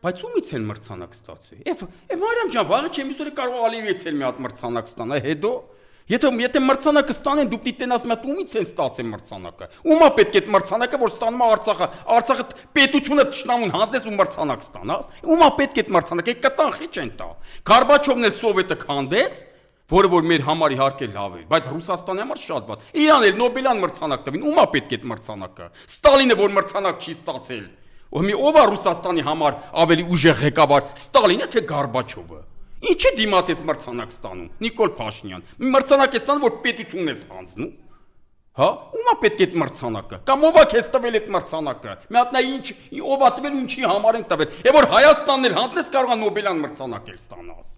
Բայց ումից են մրցանակ ստացի։ Մարիամ ջան, վաղը չեմ իսօրը կարող Ալիևից էլ մի հատ մրցանակ ստանա, հետո եթե մրցանակը ստանեն, դուք դիտենաս մի հատ ումից են ստացել մրցանակը։ Ումա պետք է այդ մրցանակը, որ ստանում է Արցախը պետությունը ճշնամուն հանձնես ու մրցանակ ստանաս։ Ումա պետք է այդ մրցանակը կտան խիչ են տա։ Գորբաչովն էլ սովետը քանդեց, որը որ մեր համար իհարկե լավ է, բայց Ռուսաստանի համար շատ վատ։ Իրան էլ Նոբելյան մրցանակ տվին, ումա պետք է այդ մրցանակը։ Ստալինը որ մրցանակ չի ստացել։ Ով է Ռուսաստանի համար ավելի ուժեղ ղեկավար, Ստալինը թե Գորբաչովը։ Ինչի դիմաց ես մրցանակ ստանում, Նիկոլ Փաշինյան։ Մրցանակ ես ստանում, որ պետությունն ես հանձնում։ Հա, ումա պետք է այդ մրցանակը։ Կամ ով է քեզ տվել այդ մրցանակը։ Մի հատ նա ով է տվել ու ինչի համար են տվել։ Եվ որ Հայաստանն էլ հանձնես կարող է Նոբելյան մրցանակ էլ ստանաս։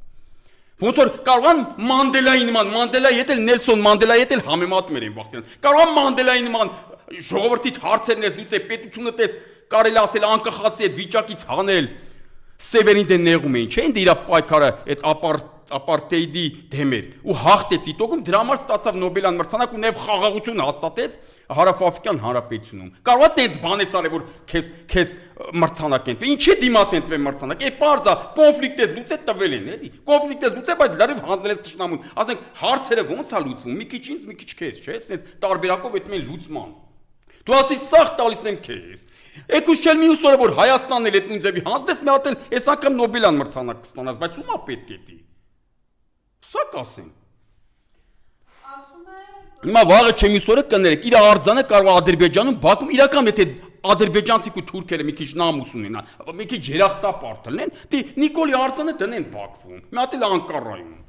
Ոնց որ կարող են Մանդելայի նման, Մանդելայի հետ էլ Նելսոն Մանդելայի հետ էլ համեմատում են վախտեն։ Կարող են Մանդելայի նման ժողովրդիդ հարցերն ես լուծել, պետությունը տես կարելի ասել անկախացի այդ վիճակից հանել։ Սևերին դե նեղում էին, չէ՞, ինձ իր պայքարը այդ ապարտեիդի դեմ էր ու հաղթեց իտոգում դրա համար ստացավ Նոբելյան մրցանակ ու նեվ խաղաղություն հաստատեց Հարավաֆրիկյան Հանրապետությունում։ Կարող է տենց բանես արել, որ քեզ մրցանակ են տվել։ Ինչի դիմաց են տվել մրցանակ։ Է պարզ է, կոնֆլիկտ ես լուծել տվել են, էլի։ Կոնֆլիկտ ես լուծել, բայց լրիվ հանձնել ես ճշնամուն։ Ասենք հարցերը ո՞նց է լուծվում։ Մի քիչ ինձ, մի քիչ քեզ, չէ՞, ասենց տարբերակով այդ մեն լուծման։ Դու ասի սաղ տալիս եմ քեզ։ Եկուս չել մի ուսորը որ Հայաստանն էլ այդ նույն ձևի հանձնես մի հատ էլ այս անգամ Նոբելյան մրցանակ կստանաս, բայց ումա պետք է դի։ Սա կասեն։ Ասում է Հիմա վաղը չեմ ուսորը կներեք, իր արձանը կարող է Ադրբեջանում Բաքվում իրական եթե ադրբեջանցիք ու թուրքերը մի քիչ նամուս ունենան, մի քիչ երախտապարտ լինեն, դի Նիկոլի արձանը դնեն Բաքվում, մի հատ էլ Անկարայում։